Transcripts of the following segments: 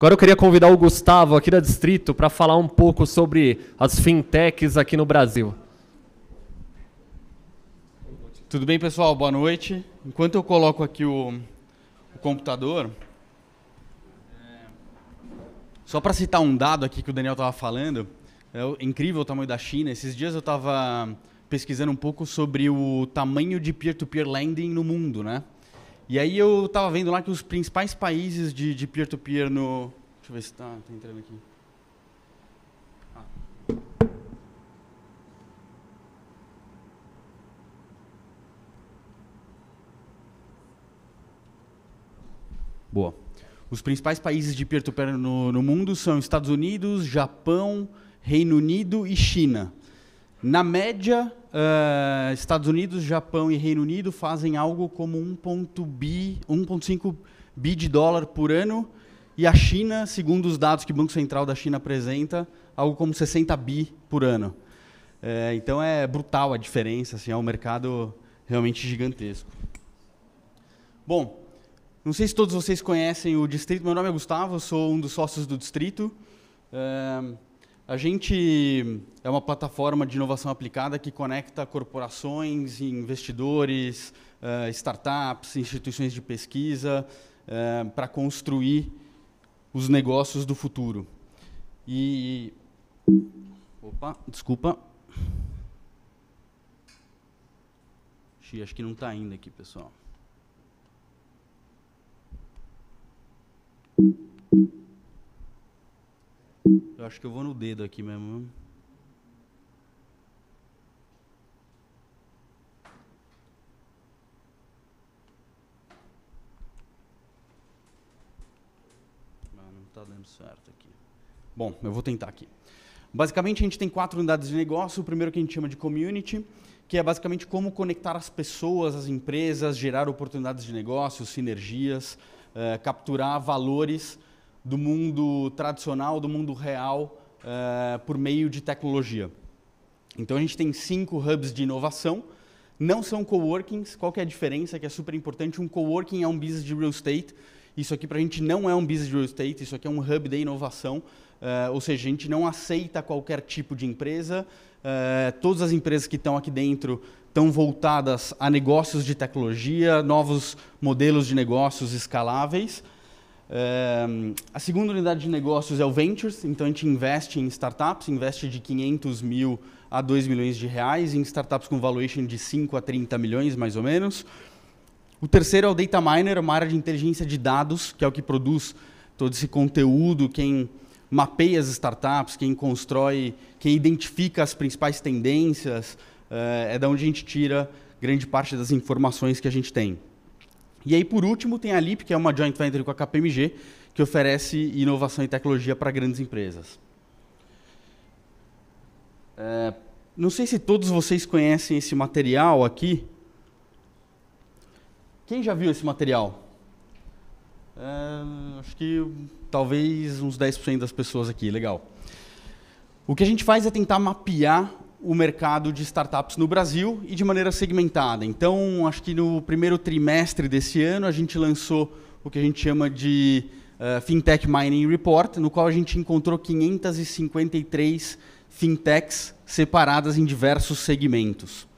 Agora eu queria convidar o Gustavo aqui da Distrito para falar um pouco sobre as fintechs aqui no Brasil. Tudo bem, pessoal? Boa noite. Enquanto eu coloco aqui o computador, só para citar um dado aqui que o Daniel estava falando, é incrível o tamanho da China. Esses dias eu estava pesquisando um pouco sobre o tamanho de peer-to-peer lending no mundo, né? E aí eu estava vendo lá que os principais países de peer-to-peer no... Deixa eu ver se tá entrando aqui. Boa. Os principais países de peer-to-peer no mundo são Estados Unidos, Japão, Reino Unido e China. Na média, Estados Unidos, Japão e Reino Unido fazem algo como 1,5 bi de dólar por ano, e a China, segundo os dados que o Banco Central da China apresenta, algo como 60 bi por ano. Então é brutal a diferença, assim, é um mercado realmente gigantesco. Bom, não sei se todos vocês conhecem o Distrito. Meu nome é Gustavo, eu sou um dos sócios do Distrito. A gente é uma plataforma de inovação aplicada que conecta corporações, investidores, startups, instituições de pesquisa para construir os negócios do futuro. Opa, desculpa. Acho que não está ainda aqui, pessoal. Eu acho que eu vou no dedo aqui mesmo. Não está dando certo aqui. Bom, eu vou tentar aqui. Basicamente, a gente tem 4 unidades de negócio. O primeiro que a gente chama de Community, que é basicamente como conectar as pessoas, as empresas, gerar oportunidades de negócio, sinergias, capturar valores do mundo tradicional, do mundo real, por meio de tecnologia. Então a gente tem 5 hubs de inovação, não são coworkings. Qual que é a diferença, que é super importante? Um coworking é um business de real estate, isso aqui para a gente não é um business de real estate, isso aqui é um hub de inovação, ou seja, a gente não aceita qualquer tipo de empresa, todas as empresas que estão aqui dentro estão voltadas a negócios de tecnologia, novos modelos de negócios escaláveis. A segunda unidade de negócios é o Ventures, então a gente investe em startups, investe de 500 mil a 2 milhões de reais em startups com valuation de 5 a 30 milhões, mais ou menos. O terceiro é o Data Miner, uma área de inteligência de dados, que é o que produz todo esse conteúdo, quem mapeia as startups, quem constrói, quem identifica as principais tendências, é da onde a gente tira grande parte das informações que a gente tem. E aí, por último, tem a Leap, que é uma joint venture com a KPMG, que oferece inovação e tecnologia para grandes empresas. Não sei se todos vocês conhecem esse material aqui. Quem já viu esse material? Acho que talvez uns 10% das pessoas aqui, legal. O que a gente faz é tentar mapear o mercado de startups no Brasil e de maneira segmentada. Então, acho que no primeiro trimestre desse ano, a gente lançou o que a gente chama de Fintech Mining Report, no qual a gente encontrou 553 fintechs separadas em diversos segmentos.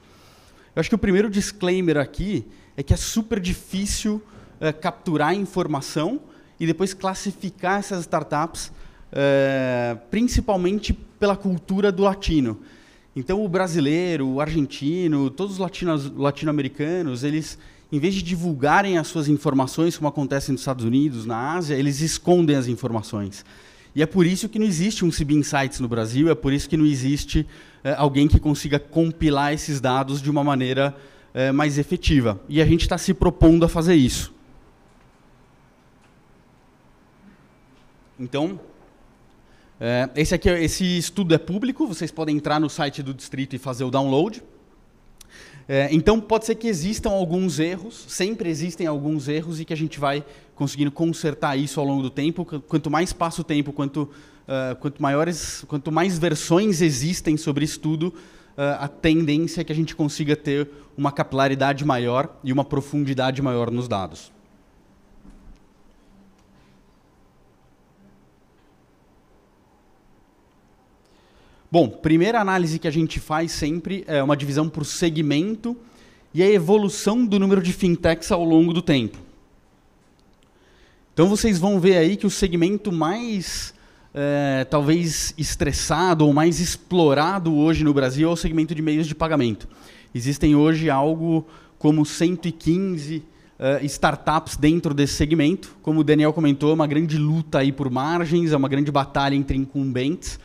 Eu acho que o primeiro disclaimer aqui é que é super difícil capturar informação e depois classificar essas startups, principalmente pela cultura do latino. Então, o brasileiro, o argentino, todos os latino-americanos, eles, em vez de divulgarem as suas informações, como acontece nos Estados Unidos, na Ásia, eles escondem as informações. E é por isso que não existe um CB Insights no Brasil, é por isso que não existe alguém que consiga compilar esses dados de uma maneira mais efetiva. E a gente está se propondo a fazer isso. Então, esse estudo é público, vocês podem entrar no site do Distrito e fazer o download. Então, pode ser que existam alguns erros, sempre existem alguns erros, e que a gente vai conseguindo consertar isso ao longo do tempo. Quanto mais passa o tempo, quanto mais versões existem sobre isso tudo, a tendência é que a gente consiga ter uma capilaridade maior e uma profundidade maior nos dados. Bom, primeira análise que a gente faz sempre é uma divisão por segmento e a evolução do número de fintechs ao longo do tempo. Então vocês vão ver aí que o segmento mais, talvez, estressado ou mais explorado hoje no Brasil é o segmento de meios de pagamento. Existem hoje algo como 115 startups dentro desse segmento. Como o Daniel comentou, é uma grande luta aí por margens, é uma grande batalha entre incumbentes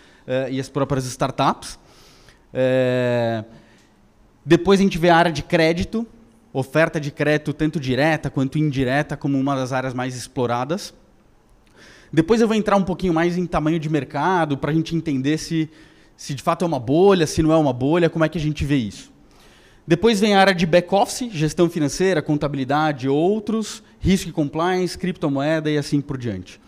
e as próprias startups. Depois a gente vê a área de crédito, oferta de crédito tanto direta quanto indireta como uma das áreas mais exploradas. Depois eu vou entrar um pouquinho mais em tamanho de mercado, para a gente entender se de fato é uma bolha, se não é uma bolha, como é que a gente vê isso. Depois vem a área de back-office, gestão financeira, contabilidade, outros, risco e compliance, criptomoeda e assim por diante.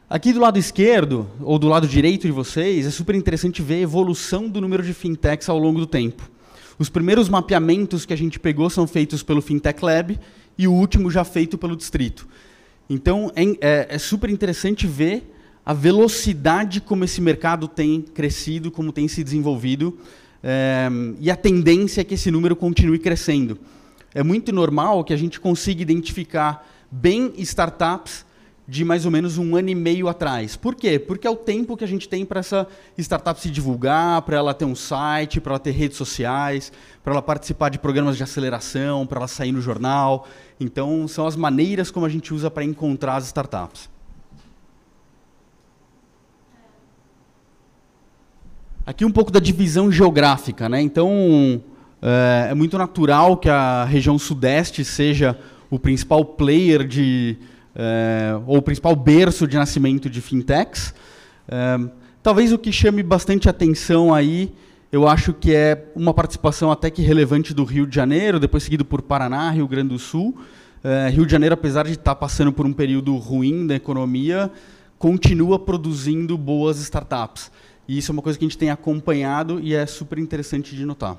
Aqui do lado esquerdo, ou do lado direito de vocês, é super interessante ver a evolução do número de fintechs ao longo do tempo. Os primeiros mapeamentos que a gente pegou são feitos pelo Fintech Lab e o último já feito pelo Distrito. Então, é super interessante ver a velocidade como esse mercado tem crescido, como tem se desenvolvido, e a tendência é que esse número continue crescendo. É muito normal que a gente consiga identificar bem startups de mais ou menos 1 ano e meio atrás. Por quê? Porque é o tempo que a gente tem para essa startup se divulgar, para ela ter um site, para ela ter redes sociais, para ela participar de programas de aceleração, para ela sair no jornal. Então, são as maneiras como a gente usa para encontrar as startups. Aqui um pouco da divisão geográfica, né? Então, é muito natural que a região sudeste seja o principal player ou o principal berço de nascimento de fintechs. Talvez o que chame bastante atenção aí, eu acho que é uma participação até que relevante do Rio de Janeiro, depois seguido por Paraná, Rio Grande do Sul. Rio de Janeiro, apesar de estar passando por um período ruim da economia, continua produzindo boas startups. E isso é uma coisa que a gente tem acompanhado e é super interessante de notar.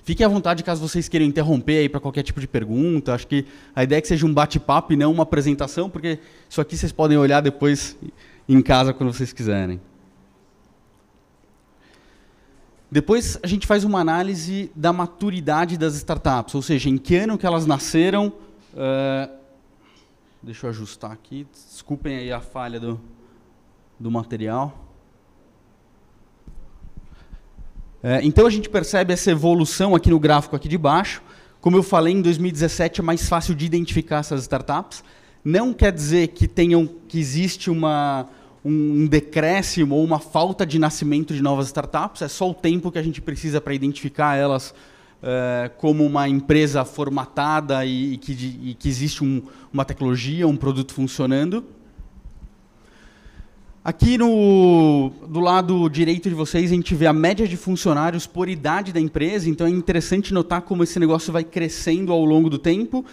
Fiquem à vontade caso vocês queiram interromper aí para qualquer tipo de pergunta. Acho que a ideia é que seja um bate-papo e não uma apresentação, porque isso aqui vocês podem olhar depois em casa quando vocês quiserem. Depois a gente faz uma análise da maturidade das startups, ou seja, em que ano que elas nasceram. Deixa eu ajustar aqui, desculpem aí a falha do material. Então a gente percebe essa evolução aqui no gráfico aqui de baixo. Como eu falei, em 2017 é mais fácil de identificar essas startups. Não quer dizer que existe um decréscimo ou uma falta de nascimento de novas startups. É só o tempo que a gente precisa para identificar elas como uma empresa formatada e que existe uma tecnologia, um produto funcionando. Aqui do lado direito de vocês, a gente vê a média de funcionários por idade da empresa. Então, é interessante notar como esse negócio vai crescendo ao longo do tempo.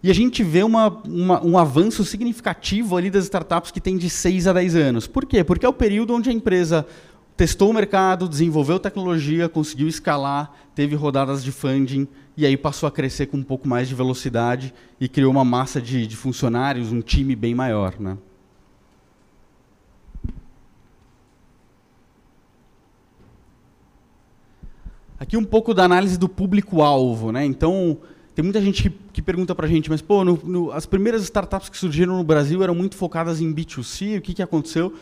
E a gente vê um avanço significativo ali das startups que têm de 6 a 10 anos. Por quê? Porque é o período onde a empresa testou o mercado, desenvolveu tecnologia, conseguiu escalar, teve rodadas de funding, e aí passou a crescer com um pouco mais de velocidade e criou uma massa de funcionários, um time bem maior, né? Aqui um pouco da análise do público-alvo, né? Então, tem muita gente que pergunta para a gente, mas pô, as primeiras startups que surgiram no Brasil eram muito focadas em B2C, o que aconteceu?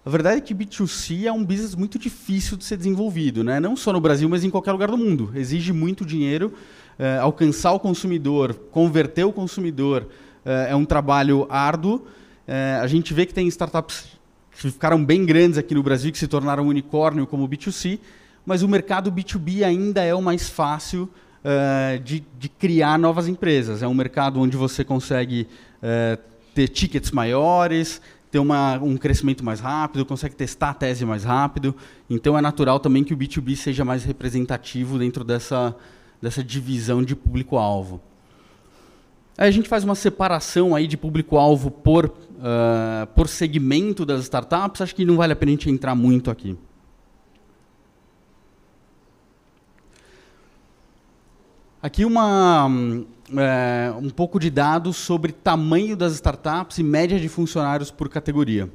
A verdade é que B2C é um business muito difícil de ser desenvolvido, né? Não só no Brasil, mas em qualquer lugar do mundo. Exige muito dinheiro, alcançar o consumidor, converter o consumidor, é um trabalho árduo. A gente vê que tem startups que ficaram bem grandes aqui no Brasil, que se tornaram unicórnio como B2C, mas o mercado B2B ainda é o mais fácil de criar novas empresas. É um mercado onde você consegue ter tickets maiores, ter um crescimento mais rápido, consegue testar a tese mais rápido. Então, é natural também que o B2B seja mais representativo dentro dessa divisão de público-alvo. Aí a gente faz uma separação aí de público-alvo por segmento das startups. Acho que não vale a pena a gente entrar muito aqui. Aqui um pouco de dados sobre tamanho das startups e média de funcionários por categoria.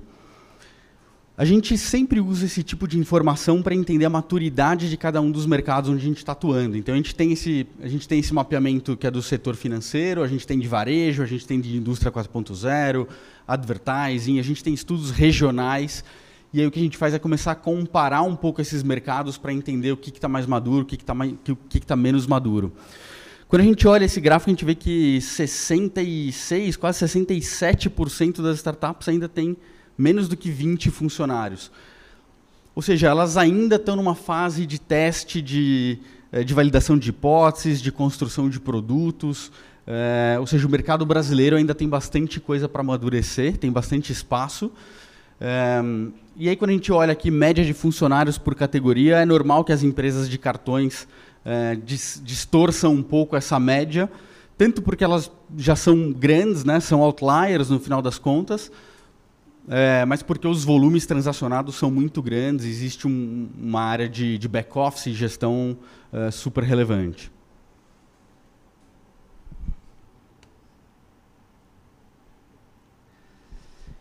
A gente sempre usa esse tipo de informação para entender a maturidade de cada um dos mercados onde a gente está atuando. Então, a gente tem esse mapeamento que é do setor financeiro, a gente tem de varejo, a gente tem de indústria 4.0, advertising, a gente tem estudos regionais. E aí o que a gente faz é começar a comparar um pouco esses mercados para entender o que está mais maduro, o que está menos maduro. Quando a gente olha esse gráfico, a gente vê que 66%, quase 67% das startups ainda tem menos do que 20 funcionários. Ou seja, elas ainda estão numa fase de teste, de validação de hipóteses, de construção de produtos. Ou seja, o mercado brasileiro ainda tem bastante coisa para amadurecer, tem bastante espaço. E aí, quando a gente olha aqui média de funcionários por categoria, é normal que as empresas de cartões distorçam um pouco essa média, tanto porque elas já são grandes, né, são outliers no final das contas, mas porque os volumes transacionados são muito grandes, existe uma área de back-office e gestão super relevante.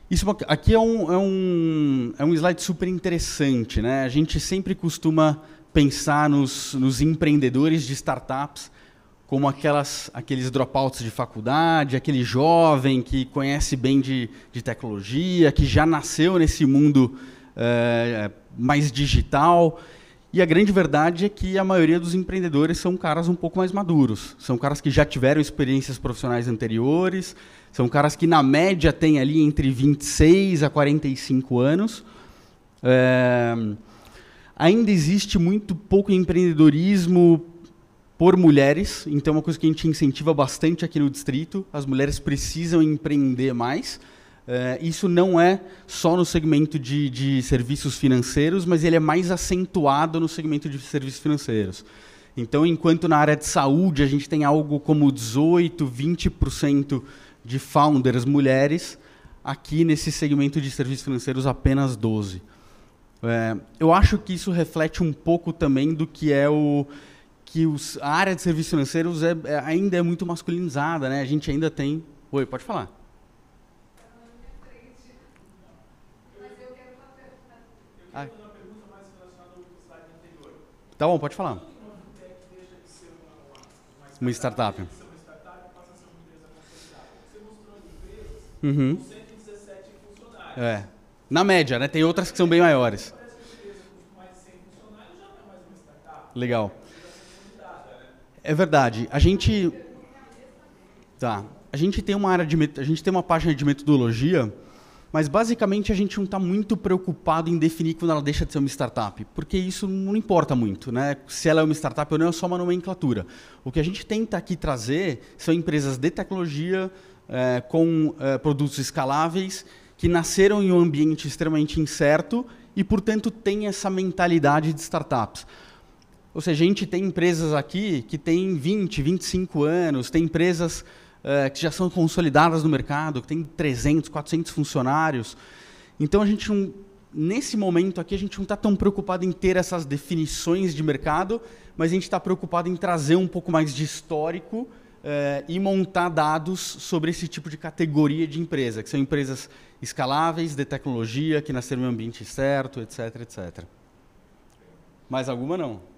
Isso aqui é um slide super interessante, né? A gente sempre costuma pensar nos empreendedores de startups como aqueles dropouts de faculdade, aquele jovem que conhece bem de tecnologia, que já nasceu nesse mundo mais digital. E a grande verdade é que a maioria dos empreendedores são caras um pouco mais maduros. São caras que já tiveram experiências profissionais anteriores, são caras que, na média, têm ali entre 26 a 45 anos. Ainda existe muito pouco empreendedorismo por mulheres, então é uma coisa que a gente incentiva bastante aqui no Distrito. As mulheres precisam empreender mais. Isso não é só no segmento de serviços financeiros, mas ele é mais acentuado no segmento de serviços financeiros. Então, enquanto na área de saúde a gente tem algo como 18, 20% de founders mulheres, aqui nesse segmento de serviços financeiros apenas 12%. Eu acho que isso reflete um pouco também do que é a área de serviços financeiros ainda é muito masculinizada, né? A gente ainda tem... Oi, pode falar. Tá bom, pode falar. Uma startup. Uhum. Na média, né? Tem outras que são bem maiores. Legal. É verdade. A gente tem uma página de metodologia, mas basicamente a gente não está muito preocupado em definir quando ela deixa de ser uma startup, porque isso não importa muito, né? Se ela é uma startup ou não, é só uma nomenclatura. O que a gente tenta aqui trazer são empresas de tecnologia com produtos escaláveis que nasceram em um ambiente extremamente incerto e, portanto, têm essa mentalidade de startups. Ou seja, a gente tem empresas aqui que têm 20, 25 anos, tem empresas que já são consolidadas no mercado, que tem 300, 400 funcionários. Então, nesse momento aqui, a gente não está tão preocupado em ter essas definições de mercado, mas a gente está preocupado em trazer um pouco mais de histórico e montar dados sobre esse tipo de categoria de empresa, que são empresas escaláveis, de tecnologia, que nasceram no ambiente certo, etc, etc. Mais alguma, não?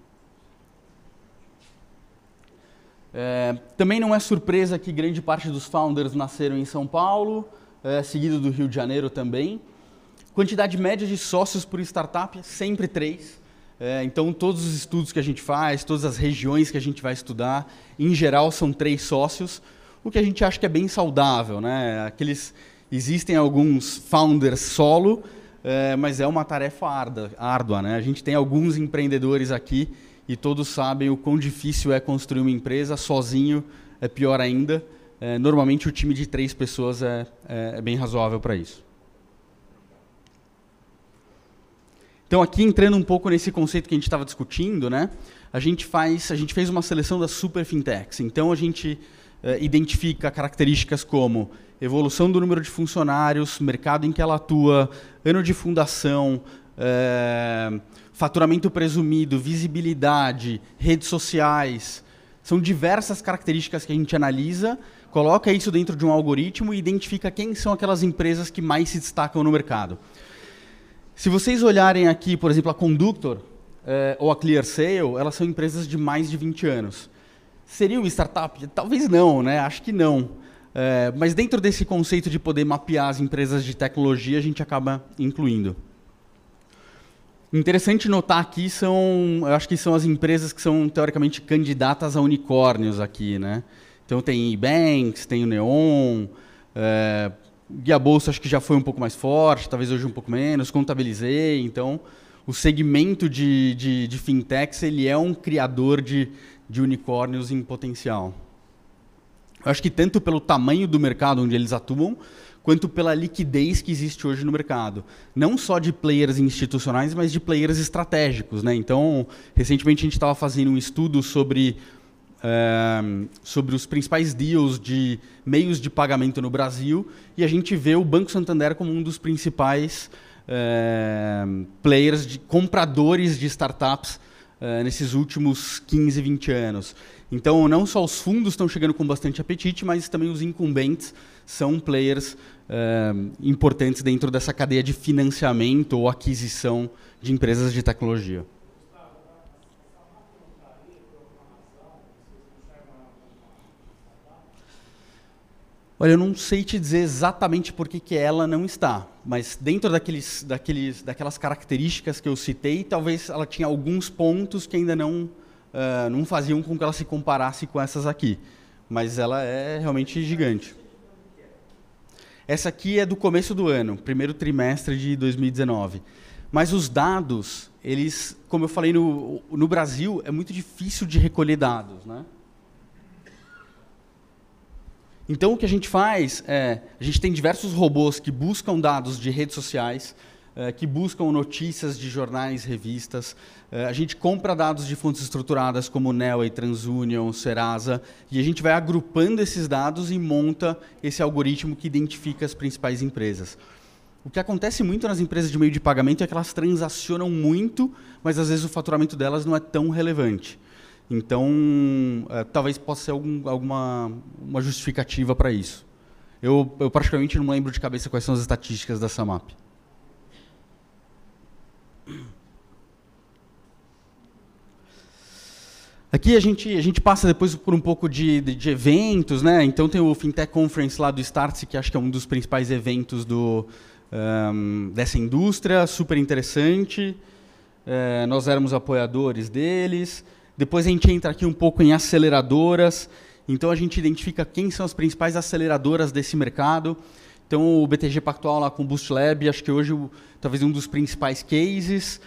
Também não é surpresa que grande parte dos founders nasceram em São Paulo, seguido do Rio de Janeiro também. Quantidade média de sócios por startup é sempre 3. Então, todos os estudos que a gente faz, todas as regiões que a gente vai estudar, em geral, são 3 sócios, o que a gente acha que é bem saudável, né? Existem alguns founders solo, mas é uma tarefa árdua, né? A gente tem alguns empreendedores aqui e todos sabem o quão difícil é construir uma empresa sozinho, é pior ainda. Normalmente, o time de 3 pessoas é bem razoável para isso. Então, aqui entrando um pouco nesse conceito que a gente estava discutindo, né, a gente fez uma seleção das super fintechs. Então, a gente identifica características como evolução do número de funcionários, mercado em que ela atua, ano de fundação, faturamento presumido, visibilidade, redes sociais. São diversas características que a gente analisa, coloca isso dentro de um algoritmo e identifica quem são aquelas empresas que mais se destacam no mercado. Se vocês olharem aqui, por exemplo, a Conductor ou a ClearSale, elas são empresas de mais de 20 anos. Seria uma startup? Talvez não, né? Acho que não. Mas dentro desse conceito de poder mapear as empresas de tecnologia, a gente acaba incluindo. Interessante notar aqui eu acho que são as empresas que são teoricamente candidatas a unicórnios aqui, né? Então tem eBanks, tem o Neon, Guia Bolsa acho que já foi um pouco mais forte, talvez hoje um pouco menos, Contabilizei. Então o segmento de fintechs ele é um criador de unicórnios em potencial. Eu acho que tanto pelo tamanho do mercado onde eles atuam, quanto pela liquidez que existe hoje no mercado. Não só de players institucionais, mas de players estratégicos, né? Então, recentemente a gente estava fazendo um estudo sobre os principais deals de meios de pagamento no Brasil e a gente vê o Banco Santander como um dos principais players, compradores de startups nesses últimos 15, 20 anos. Então, não só os fundos estão chegando com bastante apetite, mas também os incumbentes são players importantes dentro dessa cadeia de financiamento ou aquisição de empresas de tecnologia. Olha, eu não sei te dizer exatamente por que ela não está, mas dentro daquelas características que eu citei, talvez ela tinha alguns pontos que ainda não faziam com que ela se comparasse com essas aqui. Mas ela é realmente gigante. Essa aqui é do começo do ano, primeiro trimestre de 2019. Mas os dados, eles, como eu falei, no Brasil, é muito difícil de recolher dados, né? Então, o que a gente faz a gente tem diversos robôs que buscam dados de redes sociais, que buscam notícias de jornais, revistas. A gente compra dados de fontes estruturadas como Nelway, TransUnion, Serasa, e a gente vai agrupando esses dados e monta esse algoritmo que identifica as principais empresas. O que acontece muito nas empresas de meio de pagamento é que elas transacionam muito, mas às vezes o faturamento delas não é tão relevante. Então, talvez possa ser alguma justificativa para isso. Eu praticamente não lembro de cabeça quais são as estatísticas da Samap. Aqui a gente passa depois por um pouco de eventos, né? Então tem o Fintech Conference lá do Startse, que acho que é um dos principais eventos dessa indústria, super interessante. Nós éramos apoiadores deles. Depois a gente entra aqui um pouco em aceleradoras. Então a gente identifica quem são as principais aceleradoras desse mercado. Então o BTG Pactual lá com o Boost Lab, acho que hoje talvez um dos principais cases.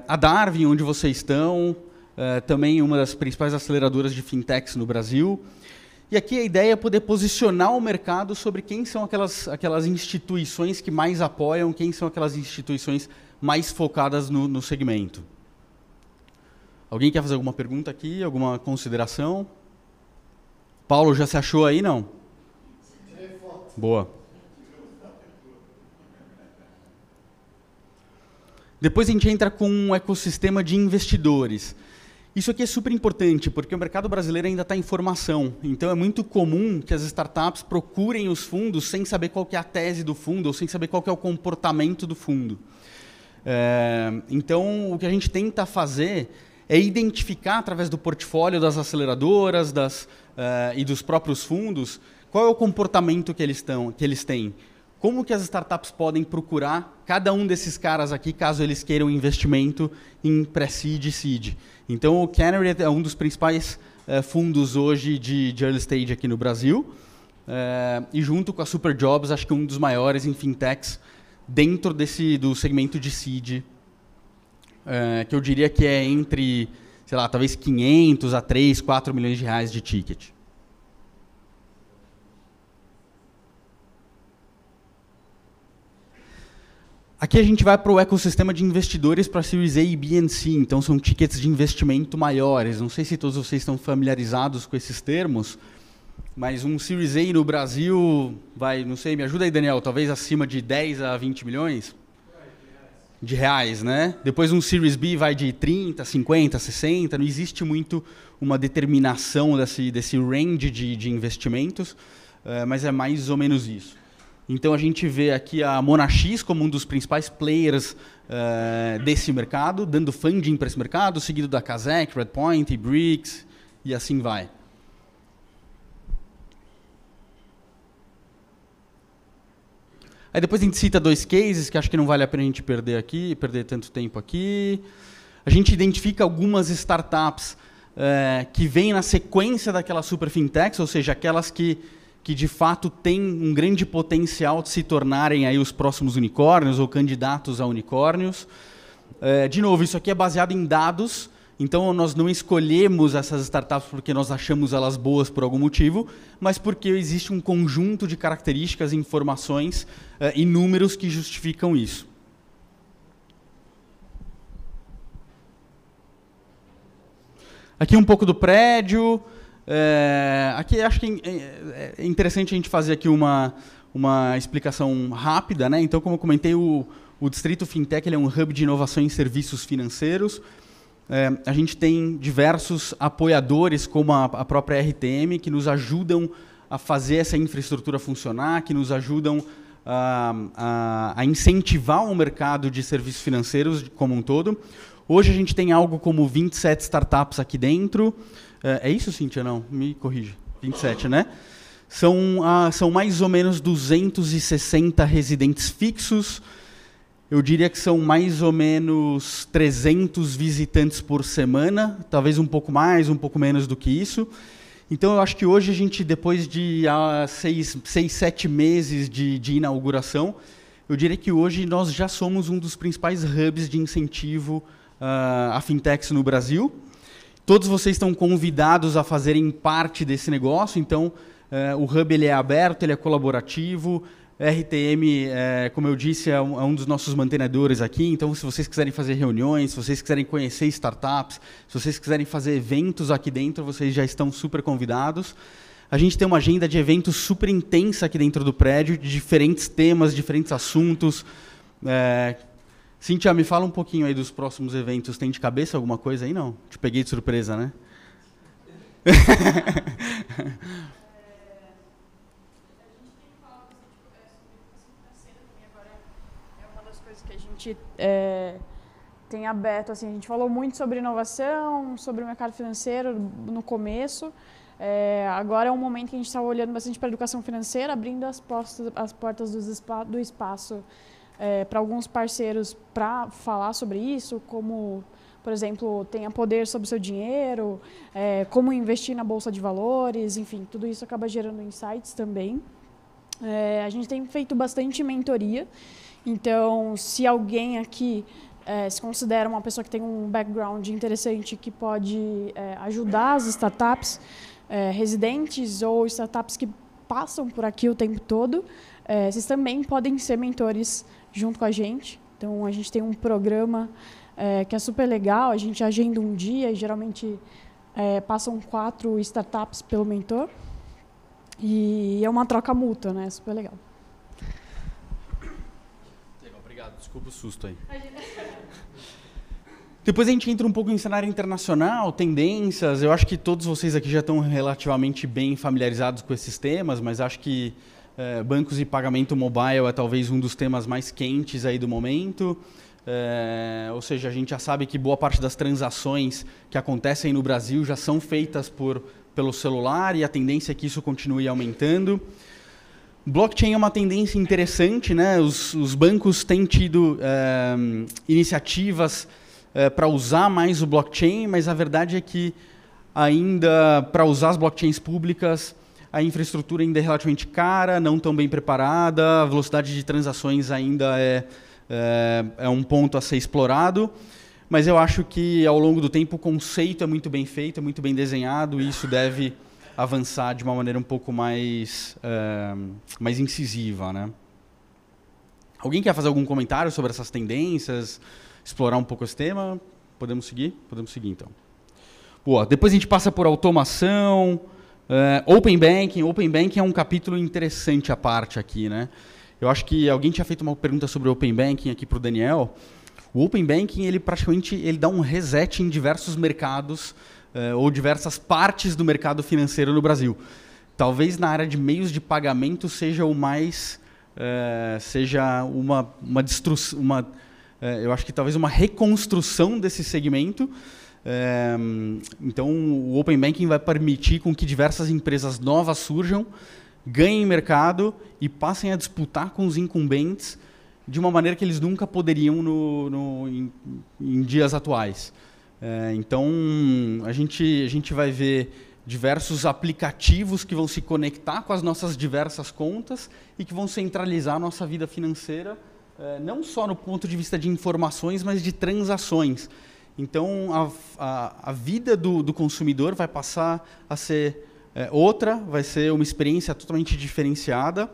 A Darwin, onde vocês estão, também uma das principais aceleradoras de fintechs no Brasil. E aqui a ideia é poder posicionar o mercado sobre quem são aquelas instituições que mais apoiam, quem são aquelas instituições mais focadas no segmento. Alguém quer fazer alguma pergunta aqui, alguma consideração? Paulo, já se achou aí, não? Boa. Depois a gente entra com um ecossistema de investidores. Isso aqui é super importante, porque o mercado brasileiro ainda está em formação. Então, é muito comum que as startups procurem os fundos sem saber qual que é a tese do fundo ou sem saber qual que é o comportamento do fundo. Então, o que a gente tenta fazer é identificar, através do portfólio das aceleradoras e dos próprios fundos, qual é o comportamento que eles têm. Como que as startups podem procurar cada um desses caras aqui, caso eles queiram investimento em pré-seed e seed. Então, o Canary é um dos principais fundos hoje de early stage aqui no Brasil. E junto com a Superjobs, acho que um dos maiores em fintechs dentro do segmento de seed, que eu diria que é entre, sei lá, talvez 500 a 3, 4 milhões de reais de ticket. Aqui a gente vai para o ecossistema de investidores para Series A e B e C, então são tickets de investimento maiores. Não sei se todos vocês estão familiarizados com esses termos, mas um Series A no Brasil vai, não sei, me ajuda aí, Daniel, talvez acima de 10 a 20 milhões de reais, né? Depois um Series B vai de 30, 50, 60, não existe muito uma determinação desse range de investimentos, mas é mais ou menos isso. Então a gente vê aqui a Monax como um dos principais players desse mercado, dando funding para esse mercado, seguido da Kazakh, Redpoint, Bricks e assim vai. Aí depois a gente cita 2 cases, que acho que não vale a pena a gente perder tanto tempo aqui. A gente identifica algumas startups que vêm na sequência daquelas super fintechs, ou seja, aquelas que de fato têm um grande potencial de se tornarem aí os próximos unicórnios ou candidatos a unicórnios. De novo, isso aqui é baseado em dados. Então, nós não escolhemos essas startups porque nós achamos elas boas por algum motivo, mas porque existe um conjunto de características, informações e números que justificam isso. Aqui um pouco do prédio. Aqui acho que é interessante a gente fazer aqui uma explicação rápida, né? Então, como eu comentei, o Distrito Fintech ele é um hub de inovação em serviços financeiros. A gente tem diversos apoiadores, como a própria RTM, que nos ajudam a fazer essa infraestrutura funcionar, que nos ajudam a incentivar o mercado de serviços financeiros como um todo. Hoje a gente tem algo como 27 startups aqui dentro. É isso, Cíntia? Não, me corrija. 27, né? São mais ou menos 260 residentes fixos. Eu diria que são mais ou menos 300 visitantes por semana, talvez um pouco mais, um pouco menos do que isso. Então, eu acho que hoje a gente, depois de 6, 7 meses de inauguração, eu diria que hoje nós já somos um dos principais hubs de incentivo a fintechs no Brasil. Todos vocês estão convidados a fazerem parte desse negócio, então o hub ele é aberto, ele é colaborativo. RTM, como eu disse, é um dos nossos mantenedores aqui, então se vocês quiserem fazer reuniões, se vocês quiserem conhecer startups, se vocês quiserem fazer eventos aqui dentro, vocês já estão super convidados. A gente tem uma agenda de eventos super intensa aqui dentro do prédio, de diferentes temas, diferentes assuntos. Cíntia, me fala um pouquinho aí dos próximos eventos. Tem de cabeça alguma coisa aí? Não? Te peguei de surpresa, né? Tem aberto, assim, a gente falou muito sobre inovação, sobre o mercado financeiro no começo. Agora é um momento que a gente está olhando bastante para a educação financeira, abrindo as portas do espaço para alguns parceiros para falar sobre isso, como, por exemplo, tenha poder sobre o seu dinheiro, como investir na bolsa de valores, enfim, tudo isso acaba gerando insights também. A gente tem feito bastante mentoria. Então, se alguém aqui se considera uma pessoa que tem um background interessante que pode ajudar as startups residentes ou startups que passam por aqui o tempo todo, vocês também podem ser mentores junto com a gente. Então, a gente tem um programa que é super legal, a gente agenda um dia e geralmente passam 4 startups pelo mentor. E é uma troca mútua, né? Super legal. Desculpa o susto aí. Depois a gente entra um pouco em cenário internacional, tendências. Eu acho que todos vocês aqui já estão relativamente bem familiarizados com esses temas, mas acho que bancos e pagamento mobile é talvez um dos temas mais quentes aí do momento. Ou seja, a gente já sabe que boa parte das transações que acontecem no Brasil já são feitas pelo celular e a tendência é que isso continue aumentando. Blockchain é uma tendência interessante, né? Os bancos têm tido iniciativas para usar mais o blockchain, mas a verdade é que ainda para usar as blockchains públicas, a infraestrutura ainda é relativamente cara, não tão bem preparada, a velocidade de transações ainda é um ponto a ser explorado, mas eu acho que ao longo do tempo o conceito é muito bem feito, é muito bem desenhado e isso deve avançar de uma maneira um pouco mais incisiva, né? Alguém quer fazer algum comentário sobre essas tendências, explorar um pouco esse tema? Podemos seguir? Podemos seguir, então. Boa. Depois a gente passa por automação, Open Banking. Open Banking é um capítulo interessante à parte aqui, né? Eu acho que alguém tinha feito uma pergunta sobre o Open Banking aqui para o Daniel. O Open Banking, ele praticamente dá um reset em diversos mercados ou diversas partes do mercado financeiro no Brasil. Talvez na área de meios de pagamento seja o mais seja uma destruição, eu acho que talvez uma reconstrução desse segmento. Então, o Open Banking vai permitir com que diversas empresas novas surjam, ganhem mercado e passem a disputar com os incumbentes de uma maneira que eles nunca poderiam em dias atuais. Então, a gente vai ver diversos aplicativos que vão se conectar com as nossas diversas contas e que vão centralizar a nossa vida financeira, não só no ponto de vista de informações, mas de transações. Então, a vida do consumidor vai passar a ser outra, vai ser uma experiência totalmente diferenciada.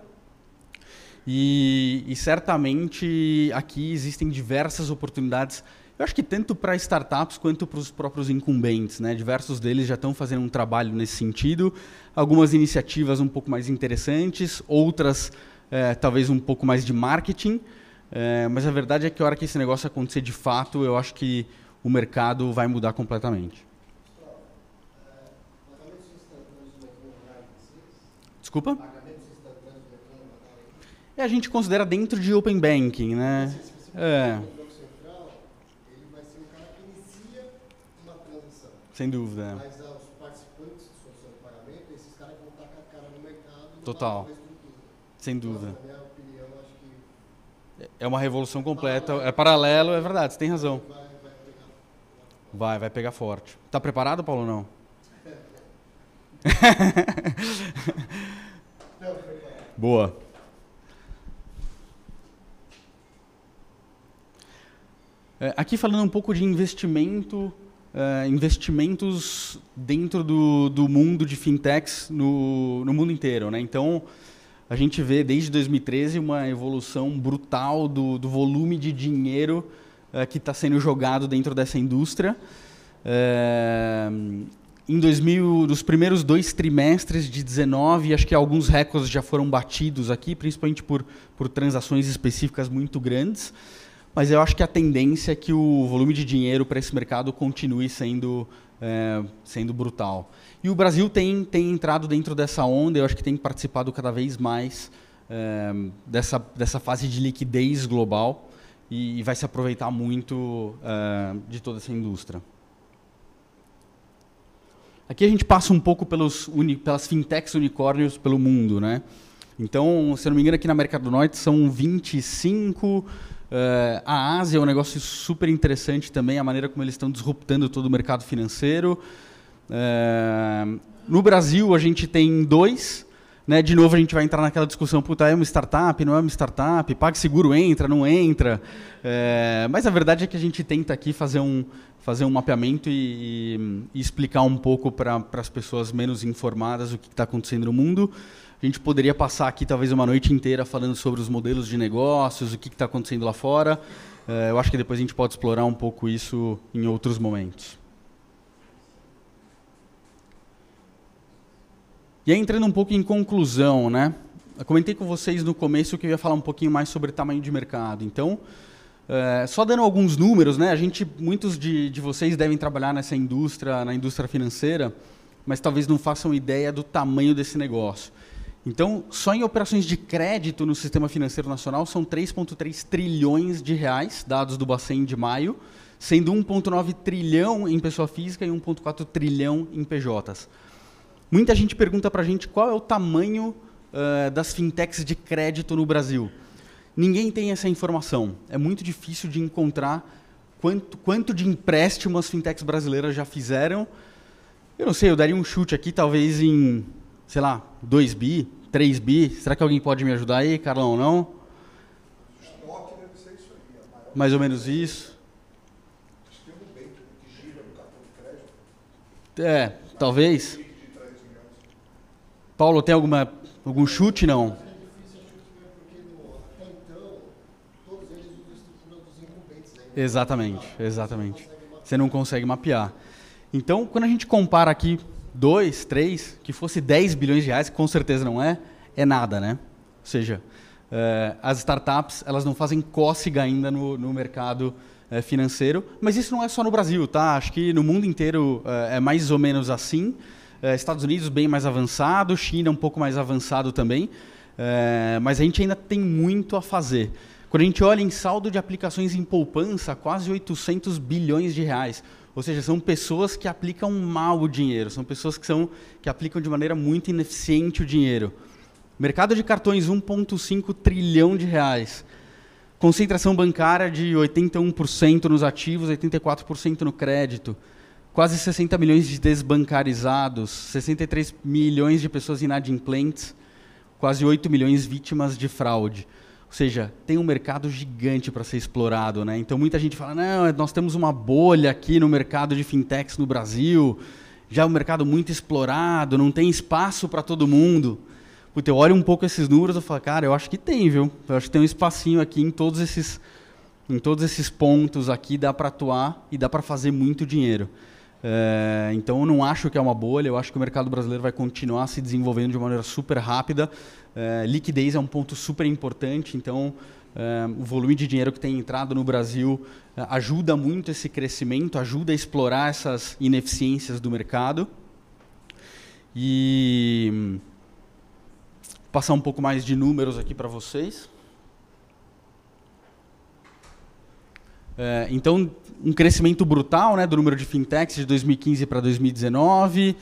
E certamente aqui existem diversas oportunidades, eu acho que tanto para startups quanto para os próprios incumbentes, né? Diversos deles já estão fazendo um trabalho nesse sentido, algumas iniciativas um pouco mais interessantes, outras talvez um pouco mais de marketing, mas a verdade é que a hora que esse negócio acontecer de fato, eu acho que o mercado vai mudar completamente. Desculpa? A gente considera dentro de Open Banking, né? Sem dúvida. Mas os participantes de solução de pagamento, esses caras vão estar com a cara no mercado. Total. Sem dúvida. Na minha opinião, acho que é uma revolução completa. É paralelo, é verdade, você tem razão. Vai pegar forte. Tá preparado, Paulo, ou não? Boa. Aqui falando um pouco de investimentos dentro do mundo de fintechs no mundo inteiro, né? Então, a gente vê desde 2013 uma evolução brutal do volume de dinheiro que está sendo jogado dentro dessa indústria. Nos primeiros 2 trimestres de 19, acho que alguns recordes já foram batidos aqui, principalmente por transações específicas muito grandes. Mas eu acho que a tendência é que o volume de dinheiro para esse mercado continue sendo brutal. E o Brasil tem entrado dentro dessa onda, eu acho que tem participado cada vez mais dessa fase de liquidez global e vai se aproveitar muito de toda essa indústria. Aqui a gente passa um pouco pelas fintechs unicórnios pelo mundo, né? Então, se eu não me engano, aqui na América do Norte são 25... a Ásia é um negócio super interessante também, a maneira como eles estão disruptando todo o mercado financeiro. No Brasil, a gente tem 2. Né? De novo, a gente vai entrar naquela discussão, puta, é uma startup, não é uma startup, PagSeguro entra, não entra. Mas a verdade é que a gente tenta aqui fazer um mapeamento e explicar um pouco para as pessoas menos informadas o que está acontecendo no mundo. A gente poderia passar aqui talvez uma noite inteira falando sobre os modelos de negócios, o que está acontecendo lá fora. Eu acho que depois a gente pode explorar um pouco isso em outros momentos. E aí, entrando um pouco em conclusão, né? Eu comentei com vocês no começo que eu ia falar um pouquinho mais sobre tamanho de mercado. Então, só dando alguns números, né? Muitos de vocês devem trabalhar na indústria financeira, mas talvez não façam ideia do tamanho desse negócio. Então, só em operações de crédito no sistema financeiro nacional são 3,3 trilhões de reais, dados do Bacen de maio, sendo 1,9 trilhão em pessoa física e 1,4 trilhão em PJs. Muita gente pergunta para a gente qual é o tamanho das fintechs de crédito no Brasil. Ninguém tem essa informação. É muito difícil de encontrar quanto de empréstimo as fintechs brasileiras já fizeram. Eu não sei, eu daria um chute aqui, talvez em, sei lá, 2 bi, 3 bi. Será que alguém pode me ajudar aí, Carlão, ou não? Estoque deve ser isso aí. Mais ou menos isso. Acho que tem um bem que gira no cartão de crédito. Talvez. Paulo, tem algum chute, não? É difícil porque até então, todos eles usam a estrutura dos incumbentes ainda. Exatamente. Você não consegue mapear. Então, quando a gente compara aqui 2, 3, que fosse 10 bilhões de reais, que com certeza não é nada, né? Ou seja, as startups elas não fazem cócega ainda no mercado financeiro, mas isso não é só no Brasil, tá? Acho que no mundo inteiro é mais ou menos assim. Estados Unidos bem mais avançado, China um pouco mais avançado também. Mas a gente ainda tem muito a fazer. Quando a gente olha em saldo de aplicações em poupança, quase 800 bilhões de reais. Ou seja, são pessoas que aplicam mal o dinheiro, são pessoas que aplicam de maneira muito ineficiente o dinheiro. Mercado de cartões, 1,5 trilhão de reais. Concentração bancária de 81% nos ativos, 84% no crédito. Quase 60 milhões de desbancarizados, 63 milhões de pessoas inadimplentes, quase 8 milhões vítimas de fraude. Ou seja, tem um mercado gigante para ser explorado, né? Então muita gente fala, não, nós temos uma bolha aqui no mercado de fintechs no Brasil, já é um mercado muito explorado, não tem espaço para todo mundo. Puta, eu olho um pouco esses números e falo, cara, eu acho que tem, viu? Eu acho que tem um espacinho aqui em todos esses pontos aqui, dá para atuar e dá para fazer muito dinheiro. Então eu não acho que é uma bolha, eu acho que o mercado brasileiro vai continuar se desenvolvendo de maneira super rápida. Liquidez é um ponto super importante, então o volume de dinheiro que tem entrado no Brasil ajuda muito esse crescimento, ajuda a explorar essas ineficiências do mercado. E passar um pouco mais de números aqui para vocês. Então, um crescimento brutal, né, do número de fintechs de 2015 para 2019.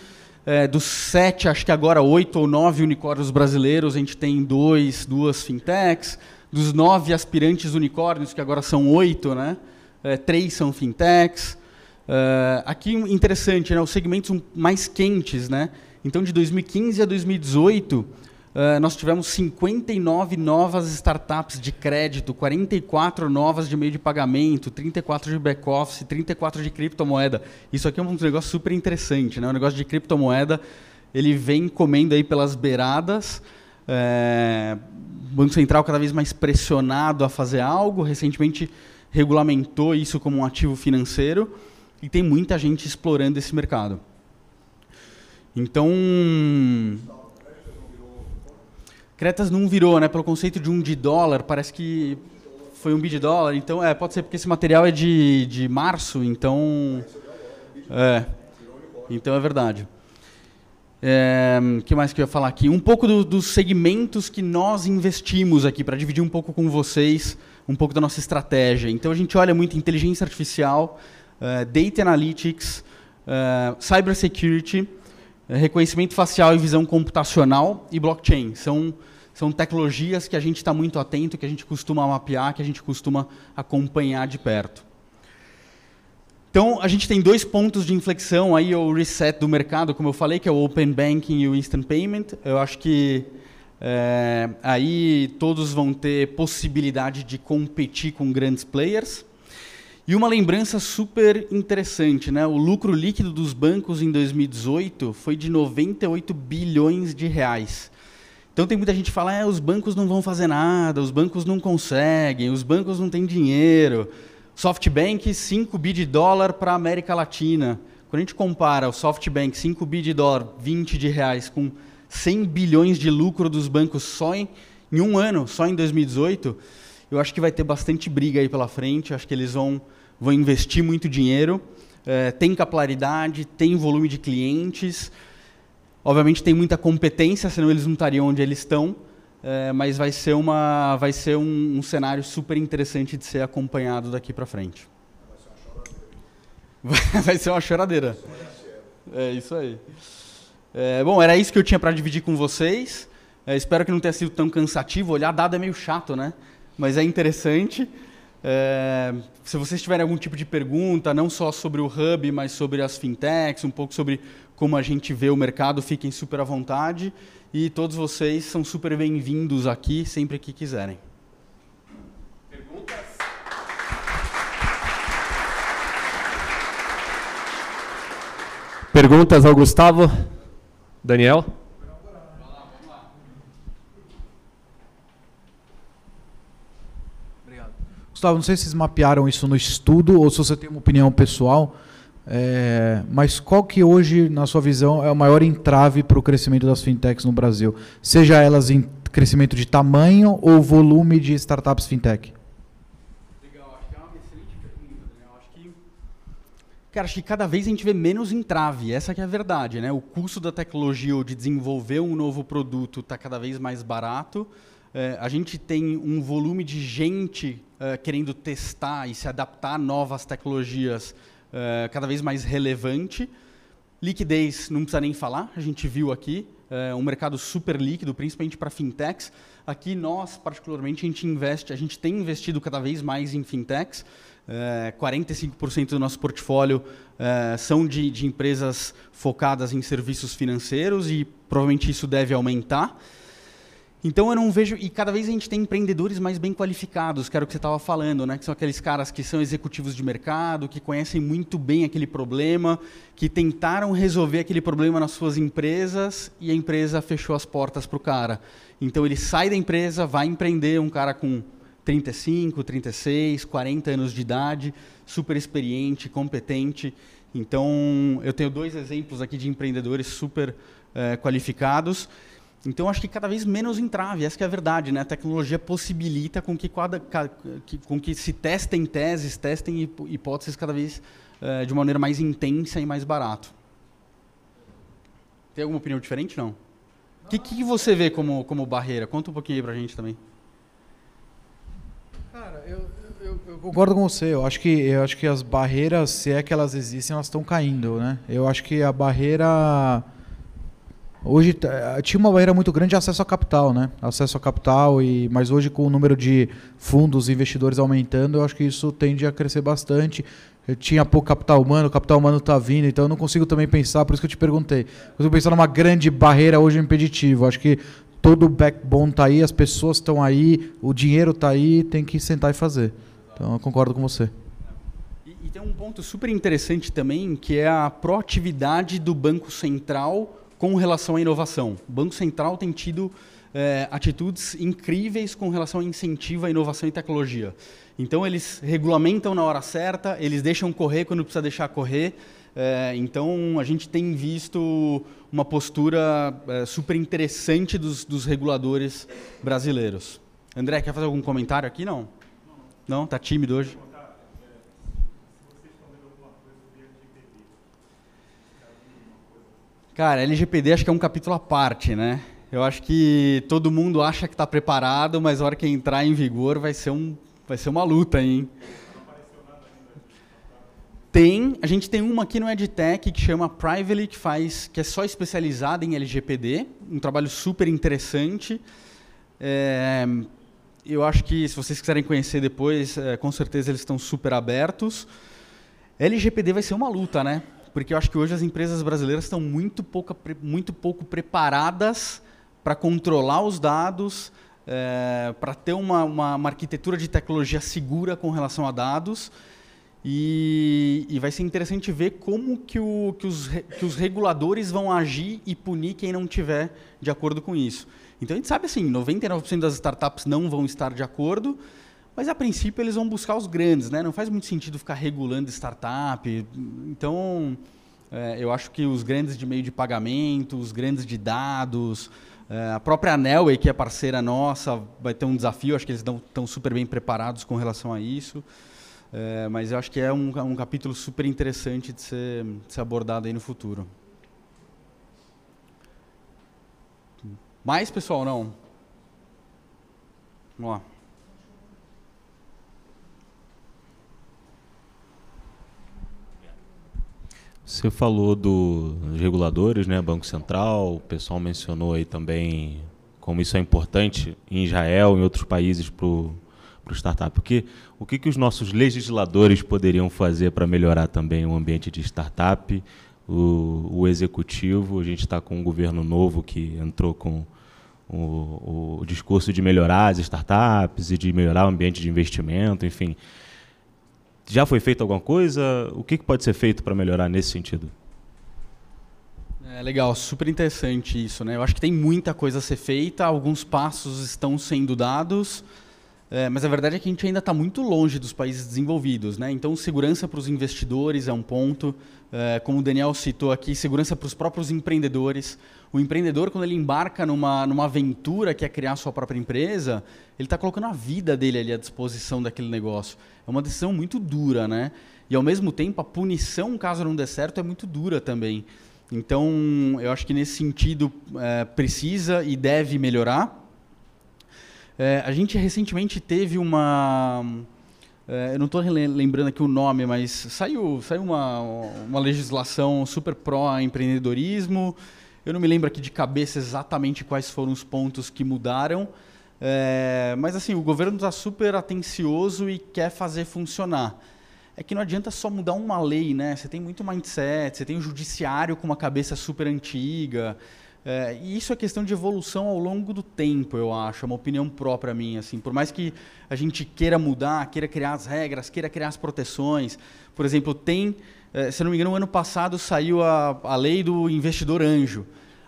Dos 7, acho que agora 8 ou 9 unicórnios brasileiros, a gente tem duas fintechs. Dos 9 aspirantes unicórnios, que agora são 8, né, 3 são fintechs. Aqui, interessante, né, os segmentos mais quentes. Né? Então, de 2015 a 2018... nós tivemos 59 novas startups de crédito, 44 novas de meio de pagamento, 34 de back-office, 34 de criptomoeda. Isso aqui é um negócio super interessante, né? O negócio de criptomoeda, ele vem comendo aí pelas beiradas. O Banco Central cada vez mais pressionado a fazer algo. Recentemente regulamentou isso como um ativo financeiro e tem muita gente explorando esse mercado. Então... Cretas não virou, né? Pelo conceito de $1, parece que foi $1 bi. Então, pode ser porque esse material é de março, então... Então é verdade. O que mais que eu ia falar aqui? Um pouco dos segmentos que nós investimos aqui, para dividir um pouco com vocês, um pouco da nossa estratégia. Então a gente olha muito inteligência artificial, data analytics, cybersecurity, reconhecimento facial e visão computacional e blockchain. São tecnologias que a gente está muito atento, que a gente costuma mapear, que a gente costuma acompanhar de perto. Então, a gente tem 2 pontos de inflexão, aí o reset do mercado, como eu falei, que é o Open Banking e o Instant Payment. Eu acho que aí todos vão ter possibilidade de competir com grandes players. E uma lembrança super interessante, né? O lucro líquido dos bancos em 2018 foi de 98 bilhões de reais. Então tem muita gente que fala, os bancos não vão fazer nada, os bancos não conseguem, os bancos não têm dinheiro. SoftBank, 5 bi de dólar para a América Latina. Quando a gente compara o SoftBank, 5 bi de dólar, 20 de reais, com 100 bilhões de lucro dos bancos só em um ano, só em 2018, eu acho que vai ter bastante briga aí pela frente, acho que eles vão investir muito dinheiro, tem capilaridade, tem volume de clientes, obviamente tem muita competência, senão eles não estariam onde eles estão, mas vai ser um cenário super interessante de ser acompanhado daqui para frente. Vai ser uma choradeira. É isso aí. Bom, era isso que eu tinha para dividir com vocês. Espero que não tenha sido tão cansativo. Olhar dado é meio chato, né? Mas é interessante. Se vocês tiverem algum tipo de pergunta, não só sobre o Hub, mas sobre as fintechs, um pouco sobre como a gente vê o mercado, fiquem super à vontade. E todos vocês são super bem-vindos aqui, sempre que quiserem. Perguntas? Perguntas ao Gustavo? Daniel? Obrigado. Gustavo, não sei se vocês mapearam isso no estudo ou se você tem uma opinião pessoal, mas qual que hoje, na sua visão, é o maior entrave para o crescimento das fintechs no Brasil? Seja elas em crescimento de tamanho ou volume de startups fintech? Legal, acho que é uma excelente pergunta, Daniel. Acho que Cara, acho que cada vez a gente vê menos entrave, essa que é a verdade, né? O custo da tecnologia ou de desenvolver um novo produto está cada vez mais barato. A gente tem um volume de gente querendo testar e se adaptar a novas tecnologias cada vez mais relevante. Liquidez, não precisa nem falar, a gente viu aqui, um mercado super líquido, principalmente para fintechs. Aqui nós, particularmente, a gente tem investido cada vez mais em fintechs. 45% do nosso portfólio são de empresas focadas em serviços financeiros e provavelmente isso deve aumentar. Então eu não vejo, e cada vez a gente tem empreendedores mais bem qualificados, que era o que você estava falando, né? Que são aqueles caras que são executivos de mercado, que conhecem muito bem aquele problema, que tentaram resolver aquele problema nas suas empresas e a empresa fechou as portas para o cara. Então ele sai da empresa, vai empreender, um cara com 35, 36, 40 anos de idade, super experiente, competente. Então eu tenho 2 exemplos aqui de empreendedores super qualificados. Então, acho que cada vez menos entrave, essa que é a verdade, né? A tecnologia possibilita com que se testem teses, testem hipóteses cada vez de uma maneira mais intensa e mais barato. Tem alguma opinião diferente, não? O que você vê como barreira? Conta um pouquinho aí pra gente também. Cara, eu concordo com você. Eu acho que as barreiras, se é que elas existem, elas estão caindo, né? Eu acho que a barreira... Hoje tinha uma barreira muito grande de acesso a capital, né? Acesso a capital, mas hoje com o número de fundos e investidores aumentando, eu acho que isso tende a crescer bastante. Eu tinha pouco capital humano, o capital humano está vindo, então eu não consigo também pensar, por isso que eu te perguntei. Eu consigo pensar numa grande barreira hoje impeditiva. Acho que todo o backbone está aí, as pessoas estão aí, o dinheiro está aí, tem que sentar e fazer. Então eu concordo com você. E tem um ponto super interessante também, que é a proatividade do Banco Central com relação à inovação. O Banco Central tem tido atitudes incríveis com relação ao incentivo à inovação e tecnologia. Então, eles regulamentam na hora certa, eles deixam correr quando precisa deixar correr. Então, a gente tem visto uma postura super interessante dos reguladores brasileiros. André, quer fazer algum comentário aqui? Não? Não? Está tímido hoje? Cara, LGPD acho que é um capítulo à parte, né? Eu acho que todo mundo acha que está preparado, mas a hora que entrar em vigor vai ser uma luta, hein? A gente tem uma aqui no EdTech que chama Prively, que é só especializada em LGPD, um trabalho super interessante. Eu acho que se vocês quiserem conhecer depois, com certeza eles estão super abertos. LGPD vai ser uma luta, né? Porque eu acho que hoje as empresas brasileiras estão muito pouco preparadas para controlar os dados, para ter uma arquitetura de tecnologia segura com relação a dados. E vai ser interessante ver como que os reguladores vão agir e punir quem não tiver de acordo com isso. Então, a gente sabe assim, 99% das startups não vão estar de acordo, mas, a princípio, eles vão buscar os grandes, né? Não faz muito sentido ficar regulando startup. Então, eu acho que os grandes de meio de pagamento, os grandes de dados, a própria Nelway, que é parceira nossa, vai ter um desafio. Acho que eles estão super bem preparados com relação a isso. Mas eu acho que é um capítulo super interessante de ser abordado aí no futuro. Mais, pessoal, não? Vamos lá. Você falou dos reguladores, né, Banco Central, o pessoal mencionou aí também como isso é importante em Israel e em outros países para o startup. O que os nossos legisladores poderiam fazer para melhorar também o ambiente de startup, o executivo? A gente está com um governo novo que entrou com o discurso de melhorar as startups e de melhorar o ambiente de investimento, enfim. Já foi feito alguma coisa? O que pode ser feito para melhorar nesse sentido? Legal, super interessante isso, né? Eu acho que tem muita coisa a ser feita, alguns passos estão sendo dados. Mas a verdade é que a gente ainda está muito longe dos países desenvolvidos, né? Então, segurança para os investidores é um ponto. Como o Daniel citou aqui, segurança para os próprios empreendedores. O empreendedor, quando ele embarca numa aventura que é criar sua própria empresa, ele está colocando a vida dele ali à disposição daquele negócio. É uma decisão muito dura, né? E, ao mesmo tempo, a punição, caso não dê certo, é muito dura também. Então, eu acho que nesse sentido precisa e deve melhorar. A gente recentemente teve uma... eu não estou lembrando aqui o nome, mas saiu uma legislação super pró-empreendedorismo. Eu não me lembro aqui de cabeça exatamente quais foram os pontos que mudaram. Mas assim, o governo está super atencioso e quer fazer funcionar. É que não adianta só mudar uma lei, né? Você tem muito mindset, você tem o judiciário com uma cabeça super antiga. E isso é questão de evolução ao longo do tempo, eu acho. É uma opinião própria minha. Assim. Por mais que a gente queira mudar, queira criar as regras, queira criar as proteções. Por exemplo, se não me engano, no ano passado saiu a lei do investidor anjo.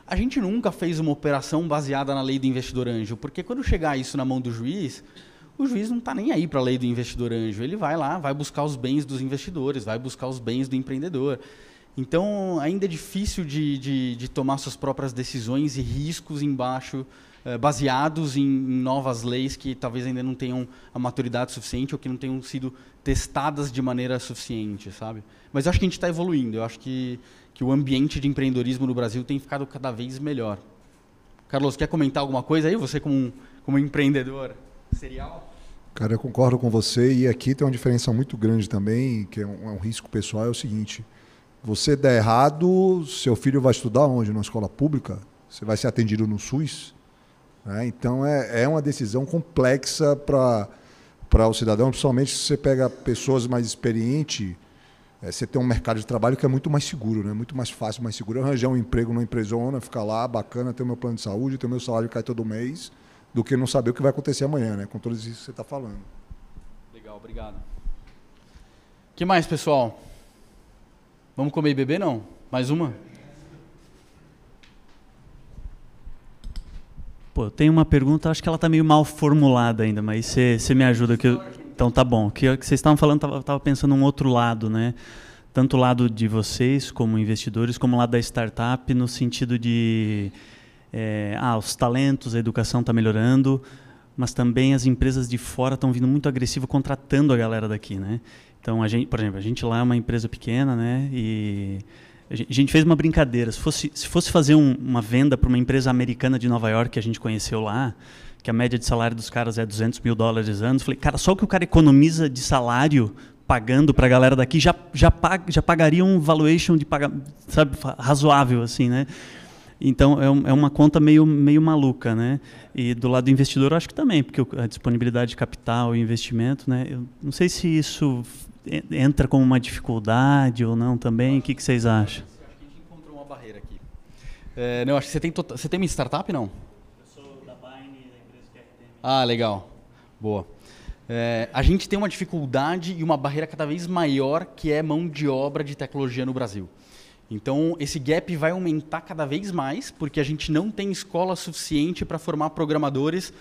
A gente nunca fez uma operação baseada na lei do investidor anjo, porque quando chegar isso na mão do juiz, o juiz não está nem aí para a lei do investidor anjo. Ele vai lá, vai buscar os bens dos investidores, vai buscar os bens do empreendedor. Então, ainda é difícil de tomar suas próprias decisões e riscos embaixo, baseados em novas leis que talvez ainda não tenham a maturidade suficiente ou que não tenham sido testadas de maneira suficiente, sabe? Mas eu acho que a gente está evoluindo. Eu acho que o ambiente de empreendedorismo no Brasil tem ficado cada vez melhor. Carlos, quer comentar alguma coisa aí? Você como empreendedor serial? Cara, eu concordo com você. E aqui tem uma diferença muito grande também, que é um risco pessoal, é o seguinte... Você der errado, seu filho vai estudar onde? Numa escola pública? Você vai ser atendido no SUS? Então, é uma decisão complexa para o cidadão, principalmente se você pega pessoas mais experientes, você tem um mercado de trabalho que é muito mais seguro, né? Muito mais fácil, mais seguro. Eu arranjar um emprego numa empresona, ficar lá, bacana, ter o meu plano de saúde, ter o meu salário que cai todo mês, do que não saber o que vai acontecer amanhã, né? Com tudo isso que você está falando. Legal, obrigado. O que mais, pessoal? Vamos comer e beber, não? Mais uma? Pô, eu tenho uma pergunta, acho que ela está meio mal formulada ainda, mas você me ajuda. Então tá bom. O que vocês estavam falando, eu estava pensando num outro lado, né? Tanto o lado de vocês, como investidores, como o lado da startup, no sentido de... os talentos, a educação está melhorando, mas também as empresas de fora estão vindo muito agressivo contratando a galera daqui, né? Então, por exemplo, a gente lá é uma empresa pequena, né? E a gente fez uma brincadeira. Se fosse fazer uma venda para uma empresa americana de Nova York que a gente conheceu lá, que a média de salário dos caras é $200 mil anos, falei, cara, só o que o cara economiza de salário pagando para a galera daqui já pagaria um valuation sabe, razoável, assim, né? Então, é uma conta meio maluca, né? E do lado do investidor, eu acho que também, porque a disponibilidade de capital e investimento, né? Eu não sei se isso entra como uma dificuldade ou não também. O que vocês acham? Acho que a gente encontrou uma barreira aqui. Não, acho que você tem uma startup, não? Eu sou da Bine, da empresa que é RTM. Ah, legal. Boa. A gente tem uma dificuldade e uma barreira cada vez maior, que é mão de obra de tecnologia no Brasil. Então, esse gap vai aumentar cada vez mais, porque a gente não tem escola suficiente para formar programadores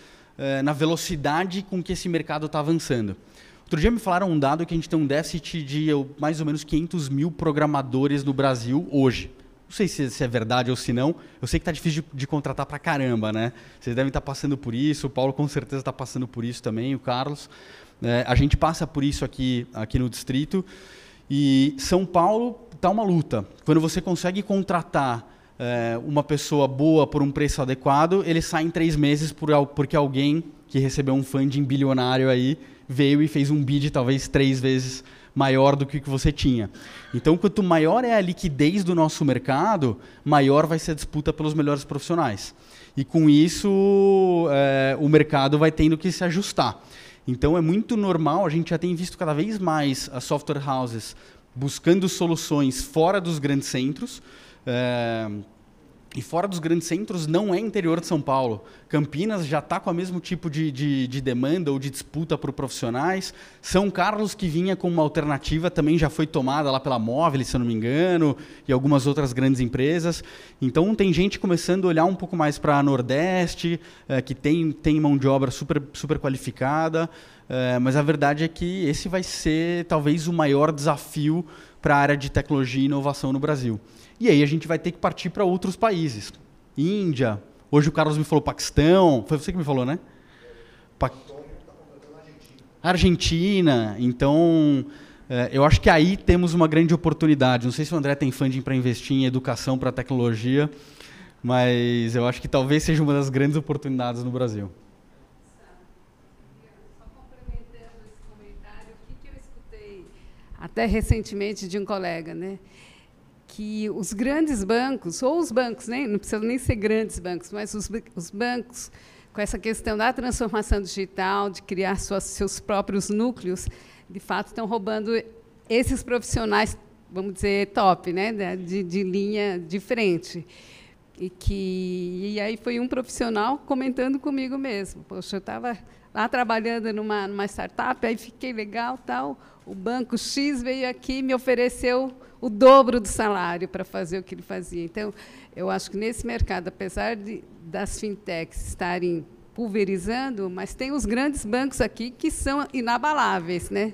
na velocidade com que esse mercado está avançando. Outro dia me falaram um dado que a gente tem um déficit de mais ou menos 500 mil programadores no Brasil hoje. Não sei se é verdade ou se não. Eu sei que está difícil de contratar para caramba, né? Vocês devem estar passando por isso, o Paulo com certeza está passando por isso também, o Carlos. A gente passa por isso aqui no distrito. E São Paulo está uma luta. Quando você consegue contratar uma pessoa boa por um preço adequado, ele sai em 3 meses porque alguém que recebeu um funding bilionário aí veio e fez um bid talvez 3 vezes maior do que o que você tinha. Então, quanto maior é a liquidez do nosso mercado, maior vai ser a disputa pelos melhores profissionais. E com isso, o mercado vai tendo que se ajustar. Então, é muito normal, a gente já tem visto cada vez mais as software houses buscando soluções fora dos grandes centros. E fora dos grandes centros não é interior de São Paulo. Campinas já está com o mesmo tipo de demanda ou de disputa por profissionais. São Carlos, que vinha com uma alternativa, também já foi tomada lá pela Móvel, se eu não me engano, e algumas outras grandes empresas. Então, tem gente começando a olhar um pouco mais para Nordeste, que tem mão de obra super qualificada, mas a verdade é que esse vai ser talvez o maior desafio para a área de tecnologia e inovação no Brasil. E aí a gente vai ter que partir para outros países. Índia. Hoje o Carlos me falou Paquistão. Foi você que me falou, né? Argentina. Então, eu acho que aí temos uma grande oportunidade. Não sei se o André tem funding para investir em educação para tecnologia, mas eu acho que talvez seja uma das grandes oportunidades no Brasil. Só complementando esse comentário, o que eu escutei até recentemente de um colega, né? Que os grandes bancos, ou os bancos, né, não precisam nem ser grandes bancos, mas os bancos, com essa questão da transformação digital, de criar seus próprios núcleos, de fato estão roubando esses profissionais, vamos dizer, top, né, de linha de frente. E aí foi um profissional comentando comigo mesmo. Poxa, eu estava lá trabalhando numa startup, aí fiquei legal, tal, o banco X veio aqui e me ofereceu o dobro do salário para fazer o que ele fazia. Então, eu acho que nesse mercado, apesar das fintechs estarem pulverizando, mas tem os grandes bancos aqui que são inabaláveis, né?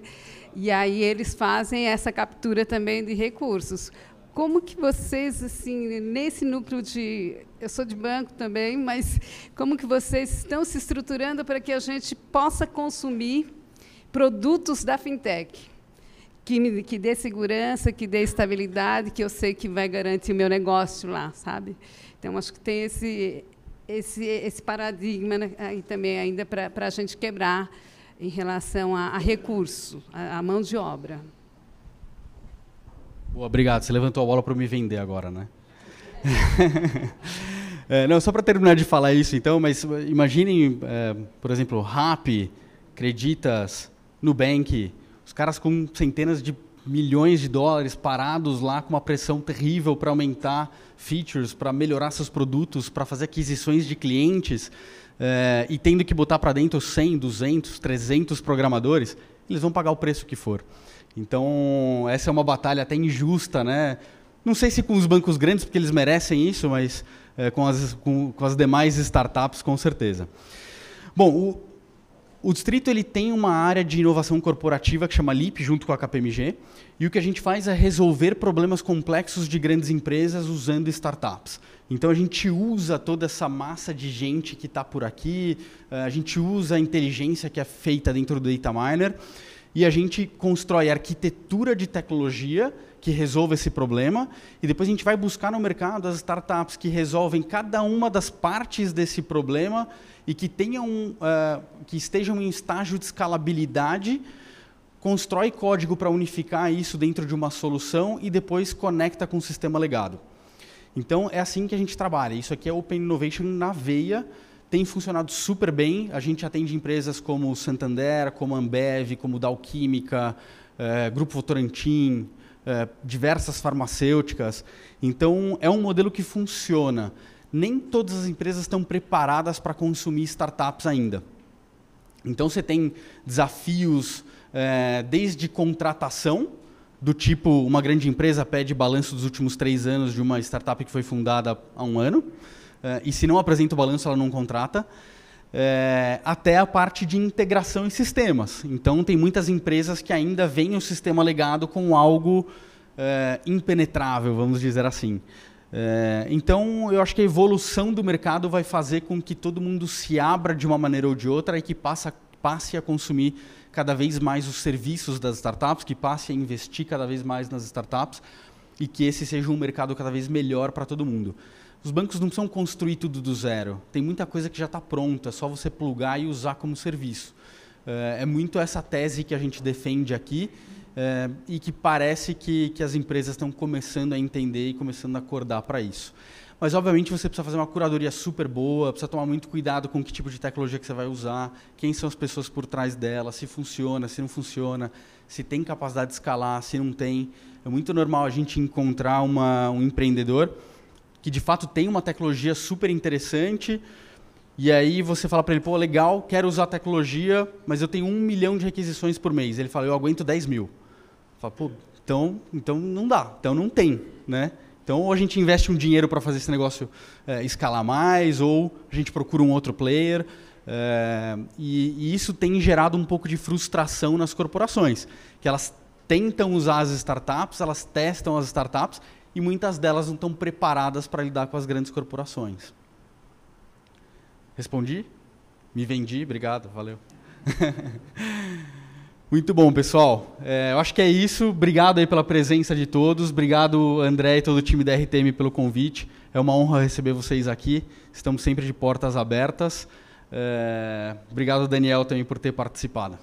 E aí eles fazem essa captura também de recursos. Como que vocês, assim, nesse núcleo de... Eu sou de banco também, mas como que vocês estão se estruturando para que a gente possa consumir produtos da fintech? Que dê segurança, que dê estabilidade, que eu sei que vai garantir o meu negócio lá, sabe? Então, acho que tem esse paradigma, né, aí também ainda para a gente quebrar em relação a recurso, a mão de obra. Boa, obrigado. Você levantou a bola para me vender agora, né? Não, só para terminar de falar isso, então, mas imaginem, por exemplo, Rappi, Creditas, Nubank, os caras com centenas de milhões de dólares parados lá com uma pressão terrível para aumentar features, para melhorar seus produtos, para fazer aquisições de clientes, e tendo que botar para dentro 100, 200, 300 programadores, eles vão pagar o preço que for. Então, essa é uma batalha até injusta, né? Não sei se com os bancos grandes, porque eles merecem isso, mas com as demais startups, com certeza. Bom, o Distrito ele tem uma área de inovação corporativa que chama LEAP, junto com a KPMG, e o que a gente faz é resolver problemas complexos de grandes empresas usando startups. Então, a gente usa toda essa massa de gente que está por aqui, a gente usa a inteligência que é feita dentro do Data Miner, e a gente constrói arquitetura de tecnologia que resolve esse problema, e depois a gente vai buscar no mercado as startups que resolvem cada uma das partes desse problema e que que estejam em estágio de escalabilidade, constrói código para unificar isso dentro de uma solução e depois conecta com o sistema legado. Então, é assim que a gente trabalha. Isso aqui é Open Innovation na veia, tem funcionado super bem. A gente atende empresas como Santander, como Ambev, como Dow Química, Grupo Votorantim, diversas farmacêuticas. Então, é um modelo que funciona. Nem todas as empresas estão preparadas para consumir startups ainda. Então, você tem desafios desde contratação, do tipo, uma grande empresa pede balanço dos últimos 3 anos de uma startup que foi fundada há 1 ano, e se não apresenta o balanço, ela não contrata, até a parte de integração em sistemas. Então, tem muitas empresas que ainda veem o sistema legado com algo impenetrável, vamos dizer assim. Então, eu acho que a evolução do mercado vai fazer com que todo mundo se abra de uma maneira ou de outra e que passe a consumir cada vez mais os serviços das startups, que passe a investir cada vez mais nas startups e que esse seja um mercado cada vez melhor para todo mundo. Os bancos não precisam construir tudo do zero. Tem muita coisa que já está pronta, é só você plugar e usar como serviço. É muito essa tese que a gente defende aqui, e que parece que as empresas estão começando a entender e começando a acordar para isso. Mas, obviamente, você precisa fazer uma curadoria super boa, precisa tomar muito cuidado com que tipo de tecnologia que você vai usar, quem são as pessoas por trás dela, se funciona, se não funciona, se tem capacidade de escalar, se não tem. É muito normal a gente encontrar um empreendedor que, de fato, tem uma tecnologia super interessante, E aí você fala para ele, pô, legal, quero usar a tecnologia, mas eu tenho 1 milhão de requisições por mês. Ele fala, eu aguento 10 mil. Fala, pô, então não dá, então não tem, né? Então ou a gente investe um dinheiro para fazer esse negócio escalar mais, ou a gente procura um outro player. E isso tem gerado um pouco de frustração nas corporações, que elas tentam usar as startups, elas testam as startups, e muitas delas não estão preparadas para lidar com as grandes corporações. Respondi? Me vendi? Obrigado, valeu. Muito bom, pessoal. Eu acho que é isso. Obrigado aí pela presença de todos. Obrigado, André e todo o time da RTM pelo convite. É uma honra receber vocês aqui. Estamos sempre de portas abertas. Obrigado, Daniel, também por ter participado.